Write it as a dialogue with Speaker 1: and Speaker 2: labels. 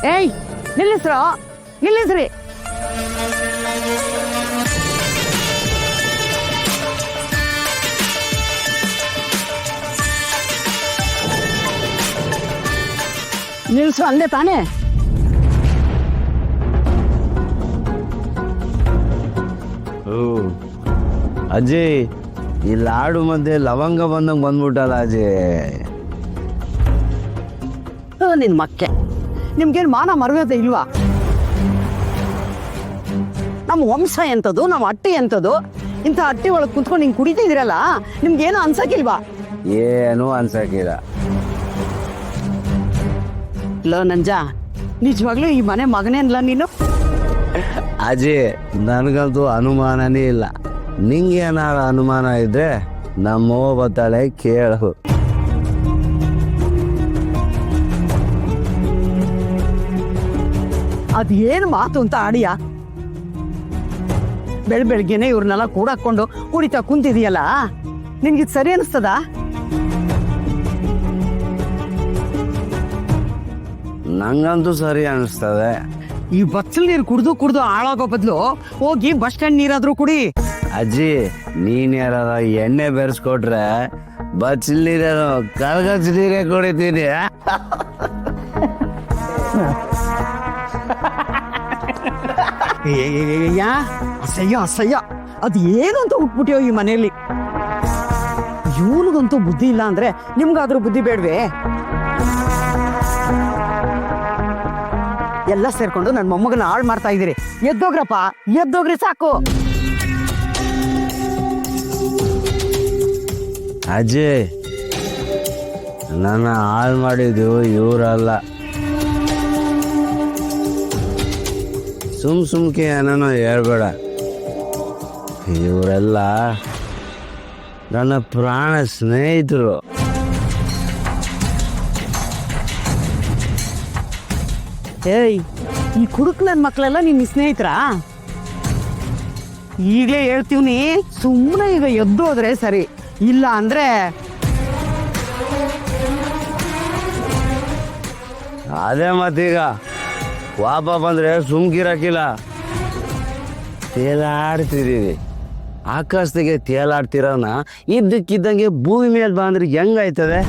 Speaker 1: ಏಯ್ ನಿಲ್ಲಿಸ್ರೋ, ನಿಲ್ಲಿಸ್ರಿ. ನಿಲ್ಸು ಅಂದೆ ತಾನೇ.
Speaker 2: ಅಜಯ್, ಈ ಲಾಡು ಮಧ್ಯೆ ಲವಂಗ ಬಂದಂಗೆ ಬಂದ್ಬಿಟ್ಟಲ್ಲ ಅಜಯ್.
Speaker 1: ನಿನ್ ಮಕ್ಕೆ, ನಿಮ್ಗೇನು ಮಾನ ಮರ್ಯಾದೆ ಇಲ್ವಾ? ನಮ್ಮ ವಂಶ ಎಂಥದ್ದು, ನಮ್ಮ ಅಟ್ಟಿ ಎಂಥದ್ದು? ಇಂಥ ಅಟ್ಟಿ ಒಳಗೆ ಕುಂತ್ಕೊಂಡು ಹಿಂಗೆ ಕುಡಿತಿದ್ದೀರಲ್ಲ, ನಿಮ್ಗೇನು ಅನ್ಸಕ್ಕಿಲ್ವಾ?
Speaker 2: ಏನೂ ಅನ್ಸಕ್ಕಿಲ್ಲ.
Speaker 1: ಲೋ ನಂಜ, ನಿಜವಾಗ್ಲೂ ಈ ಮನೆ ಮಗನೇನ್ಲ ನೀನು?
Speaker 2: ಅಜಯ್, ನನಗಂತೂ ಅನುಮಾನನೇ ಇಲ್ಲ. ನಿಂಗೆ ಏನಾದ್ರು ಅನುಮಾನ ಇದ್ರೆ ನಮ್ಮವ್ವ ಬರ್ತಾಳೆ, ಕೇಳು.
Speaker 1: ಅದೇನು ಮಾತು ಅಂತ ಆಡಿಯಾ? ಬೆಳಗ್ಗೆನೆ ಇವ್ರನ್ನೆಲ್ಲ ಕೂಡಾಕೊಂಡು ಕುಡಿತಾ ಕುಂತಿದೀಯಲ್ಲ, ನಿನ್ಗಿದ್ ಸರಿ ಅನಿಸ್ತದ?
Speaker 2: ನಂಗಂತೂ ಸರಿ ಅನಿಸ್ತದೆ.
Speaker 1: ಈ ಬಚ್ಚಲ್ ನೀರು ಕುಡ್ದು ಹಾಳಾಗೋ ಬದಲು ಹೋಗಿ ಬಸ್ ಸ್ಟ್ಯಾಂಡ್ ನೀರಾದ್ರೂ ಕುಡಿ.
Speaker 2: ಅಜ್ಜಿ, ನೀನ್ ಯಾರ ಎಣ್ಣೆ ಬೆರೆಸ್ಕೊಟ್ರೆ ಬಚ್ಚಲ್ ನೀರೇನು ಕಲ್ಗಚ್ಚ ನೀರೇ ಕುಡಿತೀನಿ.
Speaker 1: ಅಸಹ್ಯ ಅಸಹ್ಯ. ಅದು ಏನು ಅಂತ ಉಟ್ಬಿಟ್ಟಿಯೋ ಈ ಮನೆಯಲ್ಲಿ. ಇವನಿಗಂತೂ ಬುದ್ಧಿ ಇಲ್ಲ ಅಂದ್ರೆ ನಿಮ್ಗಾದ್ರೂ ಬುದ್ಧಿ ಬೇಡ್ವೇ? ಎಲ್ಲ ಸೇರ್ಕೊಂಡು ನನ್ನ ಮೊಮ್ಮಗನ ಹಾಳು ಮಾಡ್ತಾ ಇದ್ದೀರಿ. ಎದ್ದೋಗ್ರಪ್ಪ, ಎದ್ದೋಗ್ರಿ ಸಾಕು.
Speaker 2: ಅಜಯ್, ನನ್ನ ಹಾಳು ಮಾಡಿದ್ದು ಇವರಲ್ಲ. ಸುಮ್ಕೆ ಏನೋ ಹೇಳ್ಬೇಡ. ಇವರೆಲ್ಲ ನನ್ನ ಪ್ರಾಣ ಸ್ನೇಹಿತರು.
Speaker 1: ಏಯ್, ಈ ಕುಡುಕ್ ನನ್ನ ಮಕ್ಕಳೆಲ್ಲ ನಿನ್ನ ಸ್ನೇಹಿತರಾ? ಈಗಲೇ ಹೇಳ್ತೀವ್ನಿ, ಸುಮ್ಮನೆ ಈಗ ಎದ್ದು ಹೋದ್ರೆ ಸರಿ. ಇಲ್ಲ ಅಂದ್ರೆ
Speaker 2: ಅದೇ ಮತ್ತೀಗ ವಾಪ ಬಂದ್ರೆ ಸುಮ್ಕಿರಕ್ಕಿಲ್ಲ. ತೇಲಾಡ್ತಿದೀವಿ. ಆಕಾಶದಾಗೆ ತೇಲಾಡ್ತಿರೋನ ಇದ್ದಕ್ಕಿದ್ದಂಗೆ ಭೂಮಿ ಮೇಲೆ ಬಂದ್ರೆ ಹೆಂಗಾಯ್ತದೆ?